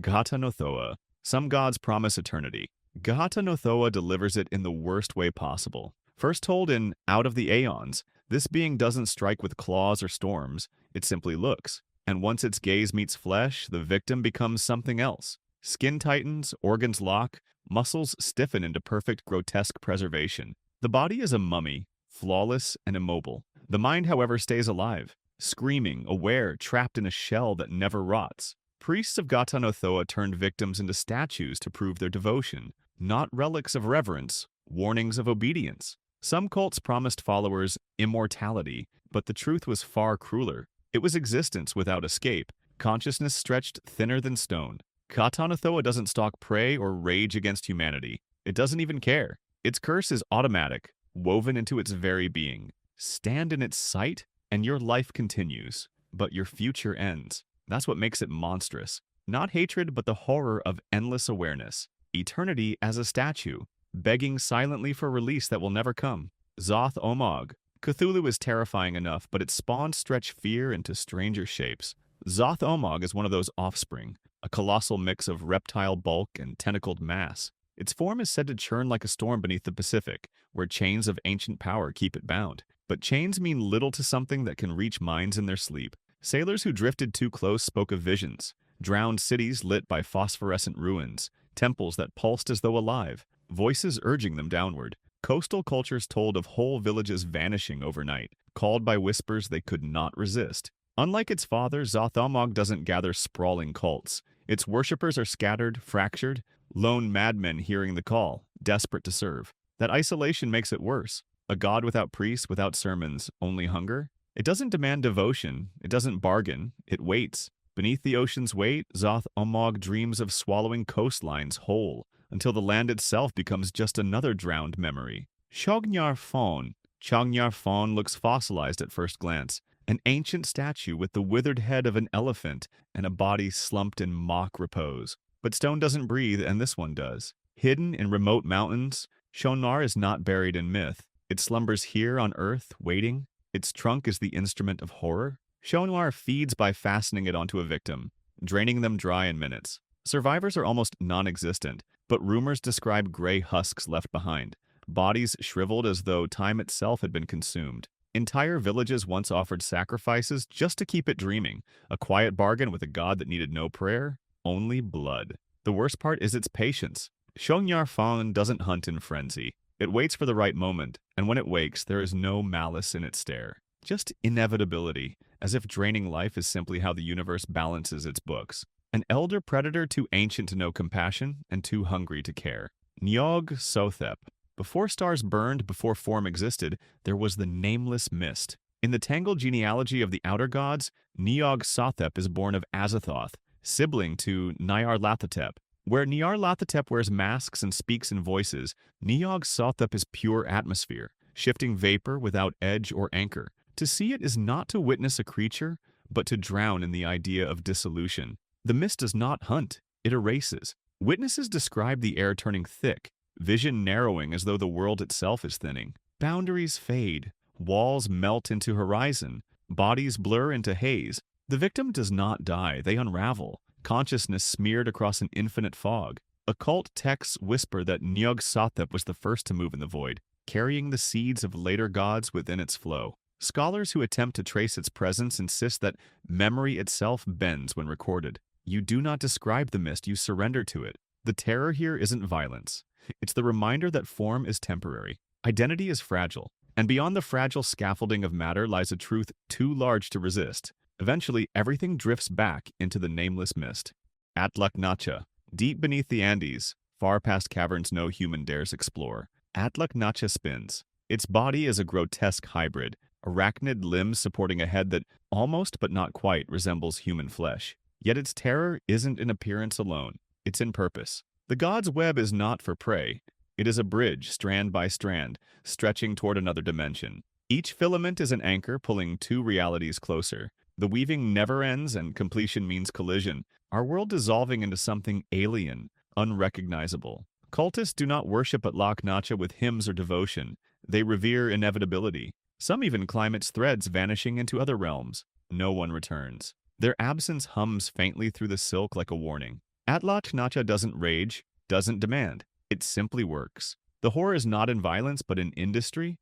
Ghatanothoa. Some gods promise eternity. Ghatanothoa delivers it in the worst way possible. First told in Out of the Aeons, this being doesn't strike with claws or storms, it simply looks. And once its gaze meets flesh, the victim becomes something else. Skin tightens, organs lock, muscles stiffen into perfect grotesque preservation. The body is a mummy, flawless and immobile. The mind, however, stays alive, screaming, aware, trapped in a shell that never rots. Priests of Ghatanothoa turned victims into statues to prove their devotion, not relics of reverence, warnings of obedience. Some cults promised followers immortality, but the truth was far crueler. It was existence without escape, consciousness stretched thinner than stone. Ghatanothoa doesn't stalk prey or rage against humanity. It doesn't even care. Its curse is automatic, woven into its very being. Stand in its sight, and your life continues, but your future ends. That's what makes it monstrous. Not hatred, but the horror of endless awareness. Eternity as a statue, begging silently for release that will never come. Zoth-Ommog. Cthulhu is terrifying enough, but its spawns stretch fear into stranger shapes. Zoth-Ommog is one of those offspring, a colossal mix of reptile bulk and tentacled mass. Its form is said to churn like a storm beneath the Pacific, where chains of ancient power keep it bound. But chains mean little to something that can reach minds in their sleep. Sailors who drifted too close spoke of visions, drowned cities lit by phosphorescent ruins, temples that pulsed as though alive, voices urging them downward. Coastal cultures told of whole villages vanishing overnight, called by whispers they could not resist. Unlike its father, Zoth-Ommog doesn't gather sprawling cults. Its worshippers are scattered, fractured, lone madmen hearing the call, desperate to serve. That isolation makes it worse. A god without priests, without sermons, only hunger? It doesn't demand devotion, it doesn't bargain, it waits. Beneath the ocean's weight, Zoth-Ommog dreams of swallowing coastlines whole, until the land itself becomes just another drowned memory. Chaugnar Faugn. Chaugnar Faugn looks fossilized at first glance, an ancient statue with the withered head of an elephant and a body slumped in mock repose. But stone doesn't breathe, and this one does. Hidden in remote mountains, Chaugnar is not buried in myth. It slumbers here on earth, waiting. Its trunk is the instrument of horror. Chaugnar feeds by fastening it onto a victim, draining them dry in minutes. Survivors are almost non-existent, but rumors describe gray husks left behind, bodies shriveled as though time itself had been consumed. Entire villages once offered sacrifices just to keep it dreaming, a quiet bargain with a god that needed no prayer, only blood. The worst part is its patience. Chaugnar Faugn doesn't hunt in frenzy. It waits for the right moment, and when it wakes, there is no malice in its stare. Just inevitability, as if draining life is simply how the universe balances its books. An elder predator too ancient to know compassion and too hungry to care. Nyog Sothep. Before stars burned, before form existed, there was the Nameless Mist. In the tangled genealogy of the outer gods, Nyog Sothep is born of Azathoth, sibling to Nyarlathotep. Where Nyarlathotep wears masks and speaks in voices, Nyog Sothep is pure atmosphere, shifting vapor without edge or anchor. To see it is not to witness a creature, but to drown in the idea of dissolution. The mist does not hunt, it erases. Witnesses describe the air turning thick, vision narrowing as though the world itself is thinning. Boundaries fade, walls melt into horizon, bodies blur into haze. The victim does not die, they unravel, consciousness smeared across an infinite fog. Occult texts whisper that Nyog Sothep was the first to move in the void, carrying the seeds of later gods within its flow. Scholars who attempt to trace its presence insist that memory itself bends when recorded. You do not describe the mist, you surrender to it. The terror here isn't violence. It's the reminder that form is temporary. Identity is fragile. And beyond the fragile scaffolding of matter lies a truth too large to resist. Eventually, everything drifts back into the Nameless Mist. Atlach-Nacha. Deep beneath the Andes, far past caverns no human dares explore, Atlach-Nacha spins. Its body is a grotesque hybrid, arachnid limbs supporting a head that almost but not quite resembles human flesh. Yet its terror isn't in appearance alone, it's in purpose. The god's web is not for prey. It is a bridge, strand by strand, stretching toward another dimension. Each filament is an anchor pulling two realities closer. The weaving never ends and completion means collision, our world dissolving into something alien, unrecognizable. Cultists do not worship Atlach-Nacha with hymns or devotion. They revere inevitability. Some even climb its threads, vanishing into other realms. No one returns. Their absence hums faintly through the silk like a warning. Atlach-Nacha doesn't rage, doesn't demand. It simply works. The horror is not in violence, but in industry.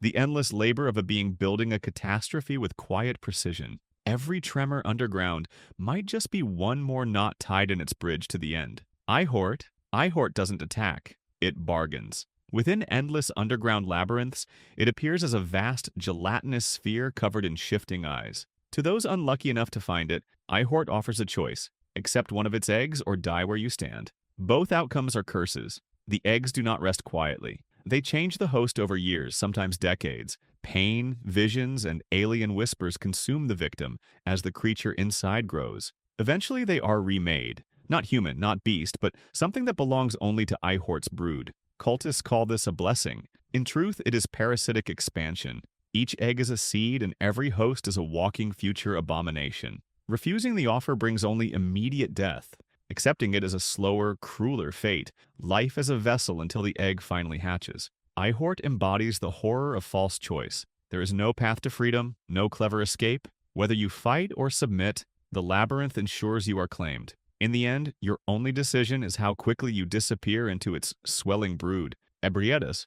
The endless labor of a being building a catastrophe with quiet precision. Every tremor underground might just be one more knot tied in its bridge to the end. Eihort doesn't attack, it bargains. Within endless underground labyrinths, it appears as a vast gelatinous sphere covered in shifting eyes. To those unlucky enough to find it, Eihort offers a choice: accept one of its eggs or die where you stand. Both outcomes are curses. The eggs do not rest quietly. They change the host over years, sometimes decades. Pain, visions, and alien whispers consume the victim as the creature inside grows. Eventually they are remade. Not human, not beast, but something that belongs only to Eihort's brood. Cultists call this a blessing. In truth, it is parasitic expansion. Each egg is a seed, and every host is a walking future abomination. Refusing the offer brings only immediate death. Accepting it is a slower, crueler fate, life as a vessel until the egg finally hatches. Eihort embodies the horror of false choice. There is no path to freedom, no clever escape. Whether you fight or submit, the labyrinth ensures you are claimed. In the end, your only decision is how quickly you disappear into its swelling brood. Ebrietas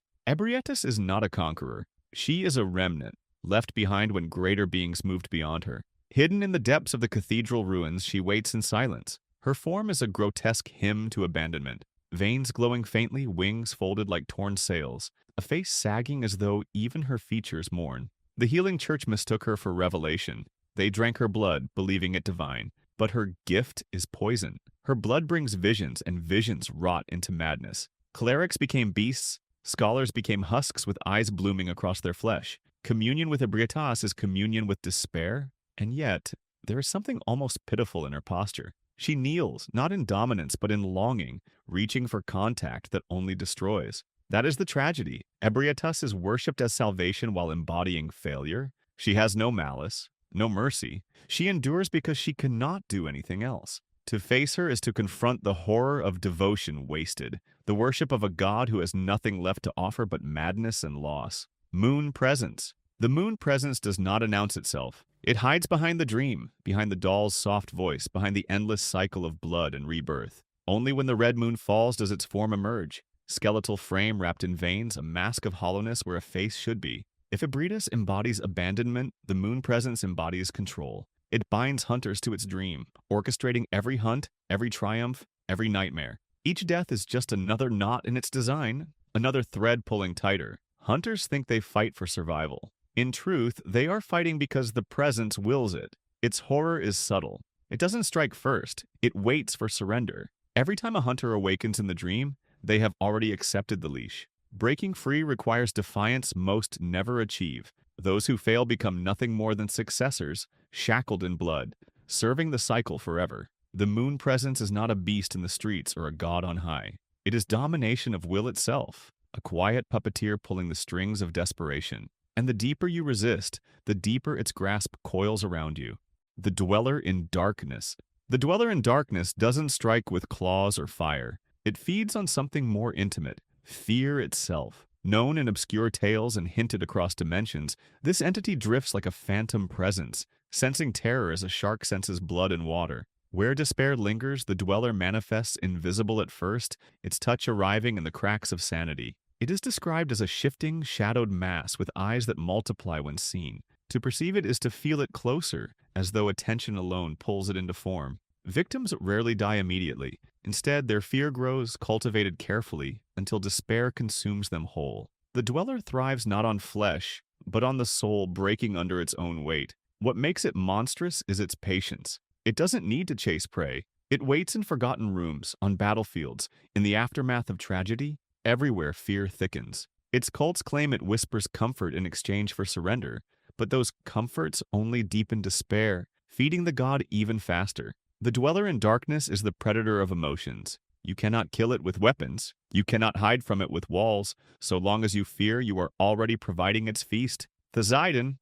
is not a conqueror. She is a remnant, left behind when greater beings moved beyond her. Hidden in the depths of the cathedral ruins, she waits in silence. Her form is a grotesque hymn to abandonment. Veins glowing faintly, wings folded like torn sails, a face sagging as though even her features mourn. The healing church mistook her for revelation. They drank her blood, believing it divine. But her gift is poison. Her blood brings visions, and visions rot into madness. Clerics became beasts. Scholars became husks with eyes blooming across their flesh. Communion with Ebrietas is communion with despair, and yet there is something almost pitiful in her posture. She kneels, not in dominance, but in longing, reaching for contact that only destroys. That is the tragedy. Ebrietas is worshipped as salvation while embodying failure. She has no malice, no mercy. She endures because she cannot do anything else. To face her is to confront the horror of devotion wasted, the worship of a god who has nothing left to offer but madness and loss. Moon presence. The moon presence does not announce itself. It hides behind the dream, behind the doll's soft voice, behind the endless cycle of blood and rebirth. Only when the red moon falls does its form emerge. Skeletal frame wrapped in veins, a mask of hollowness where a face should be. If Ebrietas embodies abandonment, the moon presence embodies control. It binds hunters to its dream, orchestrating every hunt, every triumph, every nightmare. Each death is just another knot in its design, another thread pulling tighter. Hunters think they fight for survival. In truth, they are fighting because the presence wills it. Its horror is subtle. It doesn't strike first. It waits for surrender. Every time a hunter awakens in the dream, they have already accepted the leash. Breaking free requires defiance most never achieve. Those who fail become nothing more than successors, shackled in blood, serving the cycle forever. The moon presence is not a beast in the streets or a god on high. It is domination of will itself, a quiet puppeteer pulling the strings of desperation. And the deeper you resist, the deeper its grasp coils around you. The Dweller in Darkness. The Dweller in Darkness doesn't strike with claws or fire. It feeds on something more intimate, fear itself. Known in obscure tales and hinted across dimensions, this entity drifts like a phantom presence, sensing terror as a shark senses blood and water. Where despair lingers, the Dweller manifests invisible at first, its touch arriving in the cracks of sanity. It is described as a shifting, shadowed mass with eyes that multiply when seen. To perceive it is to feel it closer, as though attention alone pulls it into form. Victims rarely die immediately. Instead, their fear grows, cultivated carefully, until despair consumes them whole. The Dweller thrives not on flesh, but on the soul breaking under its own weight. What makes it monstrous is its patience. It doesn't need to chase prey. It waits in forgotten rooms, on battlefields, in the aftermath of tragedy. Everywhere fear thickens. Its cults claim it whispers comfort in exchange for surrender, but those comforts only deepen despair, feeding the god even faster. The Dweller in Darkness is the predator of emotions. You cannot kill it with weapons. You cannot hide from it with walls. So long as you fear, you are already providing its feast. Thasaidon,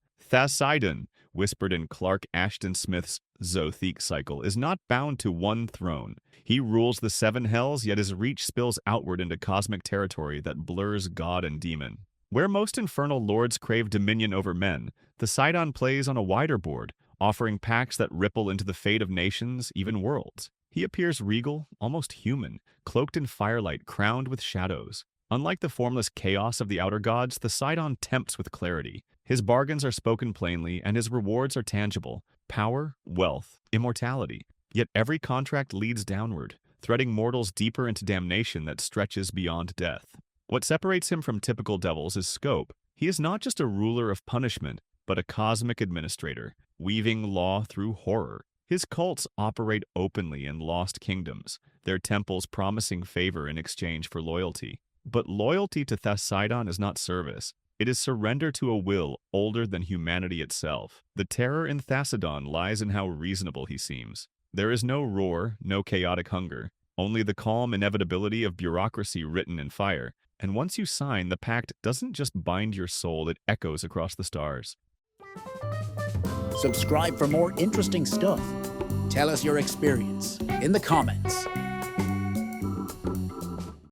whispered in Clark Ashton Smith's Zoth-Ommog cycle, is not bound to one throne. He rules the seven hells, yet his reach spills outward into cosmic territory that blurs god and demon. Where most infernal lords crave dominion over men, Thasaidon plays on a wider board, offering pacts that ripple into the fate of nations, even worlds. He appears regal, almost human, cloaked in firelight, crowned with shadows. Unlike the formless chaos of the outer gods, Thasaidon tempts with clarity. His bargains are spoken plainly, and his rewards are tangible: power, wealth, immortality. Yet every contract leads downward, threading mortals deeper into damnation that stretches beyond death. What separates him from typical devils is scope. He is not just a ruler of punishment, but a cosmic administrator, weaving law through horror. His cults operate openly in lost kingdoms, their temples promising favor in exchange for loyalty. But loyalty to Thasaidon is not service. It is surrender to a will older than humanity itself. The terror in Thasaidon lies in how reasonable he seems. There is no roar, no chaotic hunger, only the calm inevitability of bureaucracy written in fire. And once you sign, the pact doesn't just bind your soul, it echoes across the stars. Subscribe for more interesting stuff. Tell us your experience in the comments.